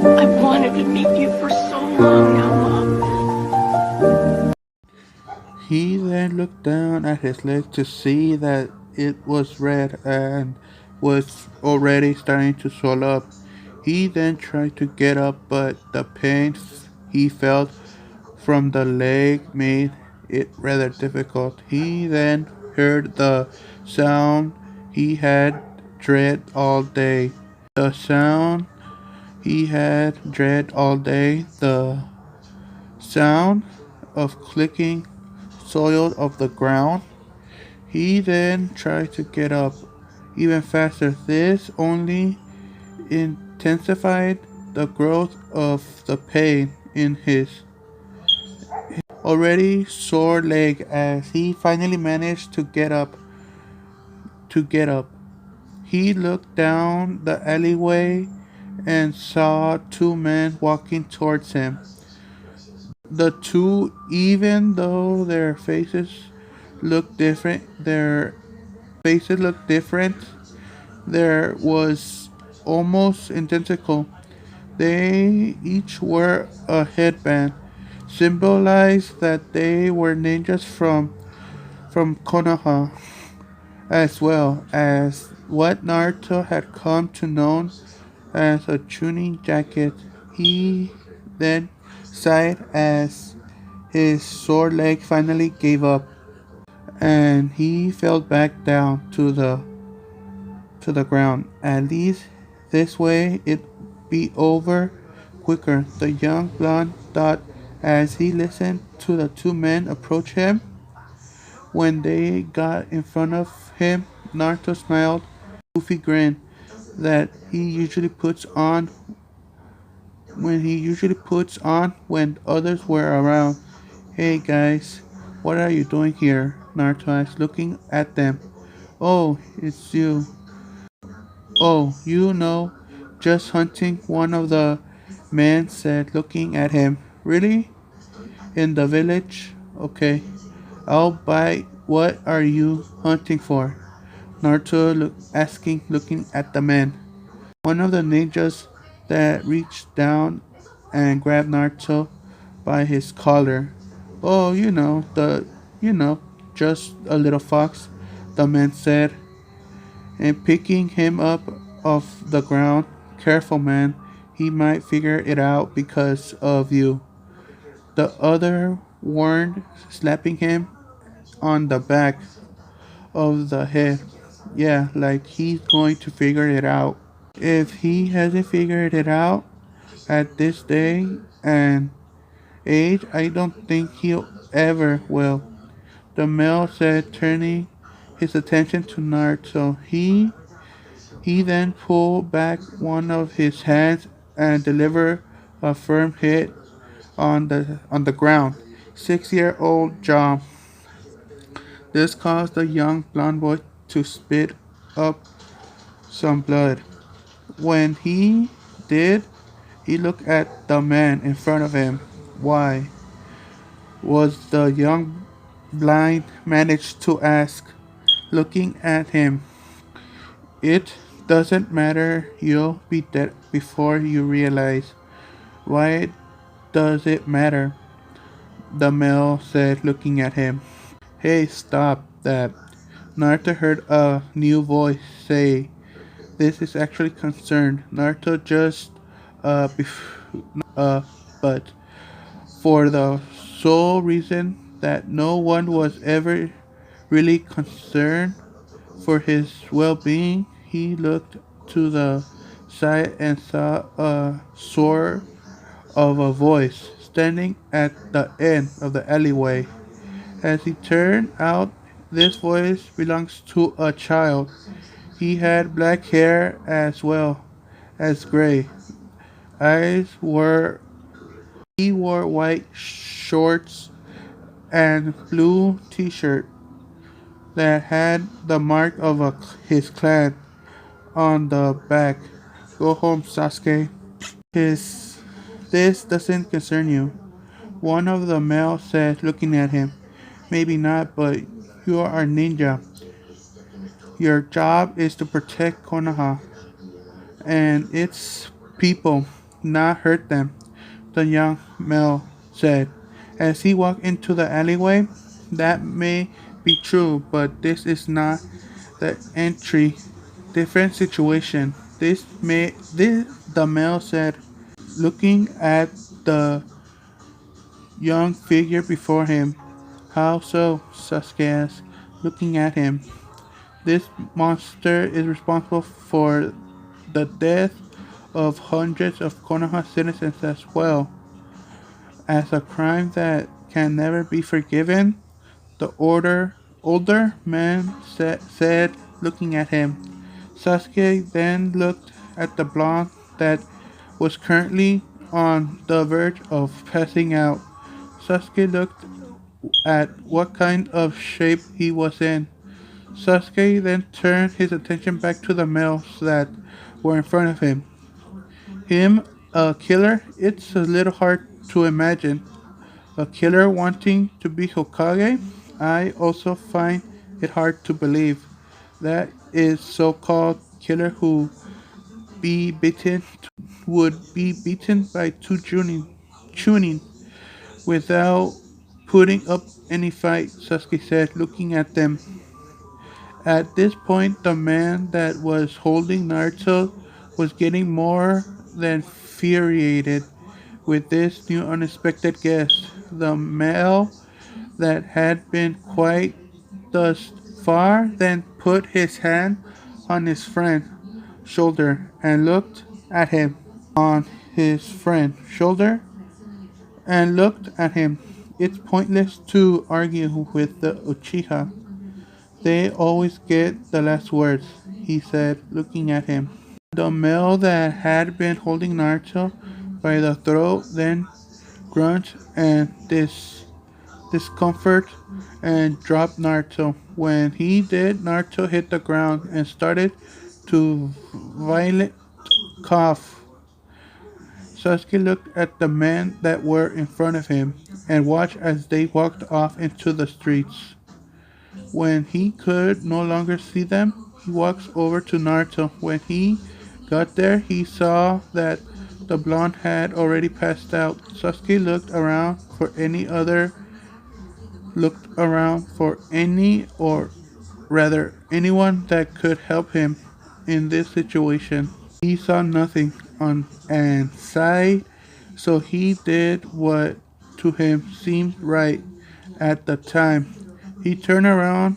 I've wanted to meet you for so long now, Mom. He then looked down at his leg to see that it was red and was already starting to swell up. He then tried to get up, but the pain he felt from the leg made it rather difficult. He then heard the sound he had dread all day. The sound he had dread all day. The sound of clicking soil of the ground. He then tried to get up even faster. This only intensified the growth of the pain in his already sore leg as he finally managed to get up. He looked down the alleyway and saw two men walking towards him. The two, even though their faces looked different, there was almost identical. They each wore a headband, symbolized that they were ninjas from Konoha, as well as what Naruto had come to know as a tuning jacket. He then sighed as his sore leg finally gave up, and he fell back down to the ground. At least this way it'd be over quicker, the young blonde thought as he listened to the two men approach him. When they got in front of him, Naruto smiled a goofy grin that he usually puts on when others were around. Hey guys, what are you doing here? Naruto asked, looking at them. Oh, it's you. Oh, just hunting, one of the men said, looking at him. Really? In the village? Okay. I'll buy. What are you hunting for? Naruto looking at the man. One of the ninjas that reached down and grabbed Naruto by his collar. Oh, you know, just a little fox, the man said, and picking him up off the ground. Careful, man. He might figure it out because of you. The other warned, slapping him on the back of the head. Yeah, like he's going to figure it out. If he hasn't figured it out at this day and age, I don't think he'll ever will. The male said, turning his attention to Naruto. He then pulled back one of his hands and delivered a firm hit on the ground. 6-year-old jaw. This caused the young blond boy to spit up some blood. When he did, he looked at the man in front of him. Why? Was the young blind managed to ask, looking at him. It doesn't matter, you'll be dead before you realize. Why does it matter? The male said, looking at him. Hey, stop that. Naruto heard a new voice say, this is actually concerned. Naruto just, but for the sole reason that no one was ever really concerned for his well-being, he looked to the side and saw a sort of a voice standing at the end of the alleyway. As he turned out, this voice belongs to a child. He had black hair as well as gray eyes. Were He wore white shorts and blue t-shirt that had the mark of his clan on the back. Go home, Sasuke. His This doesn't concern you. One of the males said, looking at him. Maybe not, but you are a ninja. Your job is to protect Konoha and its people. not hurt them, the young male said. As he walked into the alleyway, that may be true, but this is not the entry. Different situation. This the male said, looking at the young figure before him. How so? Sasuke asked, looking at him. This monster is responsible for the death of hundreds of Konoha citizens as well as a crime that can never be forgiven. The older man said, looking at him. Sasuke then looked at the blonde that was currently on the verge of passing out. Sasuke looked at what kind of shape he was in. Sasuke then turned his attention back to the males that were in front of him. Him, a killer? It's a little hard to imagine. A killer wanting to be Hokage? I also find it hard to believe. That is so-called killer who be beaten would be beaten by two tuning without putting up any fight, Sasuke said, looking at them. At this point, the man that was holding Naruto was getting more than infuriated with this new unexpected guest. The male that had been quiet thus far then put his hand on his friend's shoulder and looked at him. On his friend's shoulder and looked at him. It's pointless to argue with the Uchiha. They always get the last words, he said, looking at him. The male that had been holding Naruto by the throat then grunted and discomfort and dropped Naruto. When he did, Naruto hit the ground and started to violent cough. Sasuke looked at the men that were in front of him and watched as they walked off into the streets. When he could no longer see them, he walked over to Naruto. When he got there, he saw that the blonde had already passed out. Sasuke looked around for any or rather anyone that could help him in this situation. He saw nothing on and sighed, so he did what to him seemed right at the time. He turned around,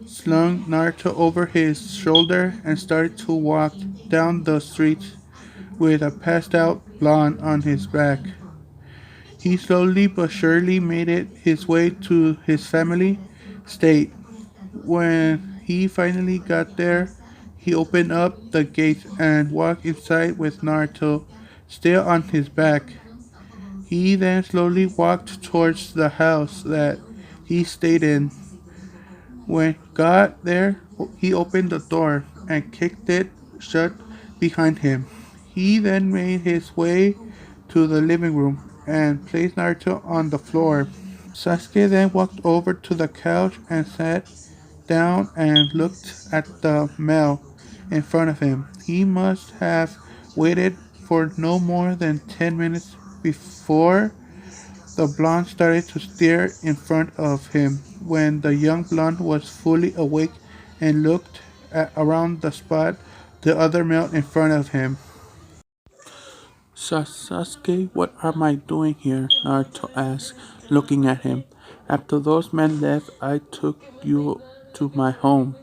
slung Naruto over his shoulder, and started to walk down the street with a passed out blonde on his back. He slowly but surely made it his way to his family state. When he finally got there, he opened up the gate and walked inside with Naruto still on his back. He then slowly walked towards the house that he stayed in. When got there, he opened the door and kicked it shut behind him. He then made his way to the living room and placed Naruto on the floor. Sasuke then walked over to the couch and sat down and looked at the male in front of him. He must have waited for no more than 10 minutes before the blonde started to stare in front of him. When the young blonde was fully awake and looked around the spot, the other male in front of him. Sasuke, what am I doing here? Naruto asked, looking at him. After those men left, I took you to my home.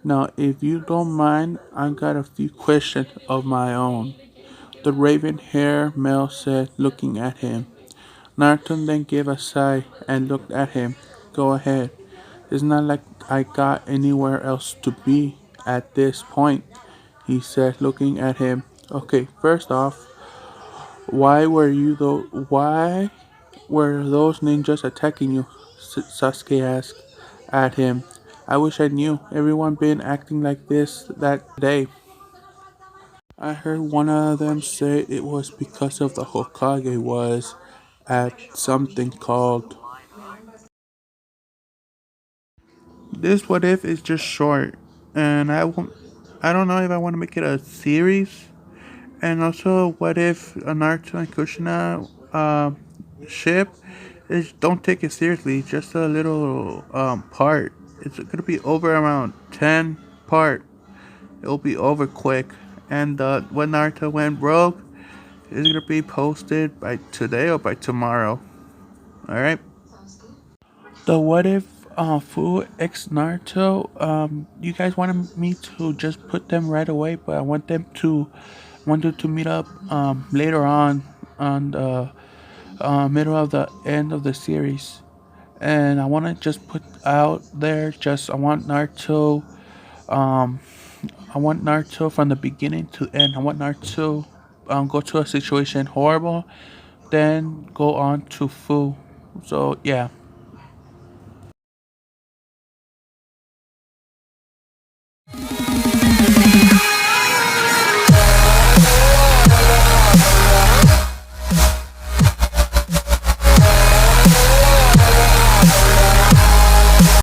Now, if you don't mind, I got a few questions of my own. The raven hair male said, looking at him. Naruto then gave a sigh and looked at him. Go ahead. It's not like I got anywhere else to be at this point, he said, looking at him. Okay, first off, why were those ninjas attacking you? Sasuke asked at him. I wish I knew. Everyone been acting like this that day. I heard one of them say it was because of the Hokage was at something called. This what if is just short, and I don't know if I want to make it a series. And also, what if Naruto and Kushina ship is don't take it seriously, just a little part. It's gonna be over around 10 part. It'll be over quick. And when Naruto went rogue, it's gonna be posted by today or by tomorrow. All right. The what if Fu X Naruto, you guys wanted me to just put them right away, but I wanted to meet up later on the middle of the end of the series. And I want to just put out there just um I want Naruto from the beginning to end. I want Naruto go to a situation horrible, then go on to Fu. So yeah.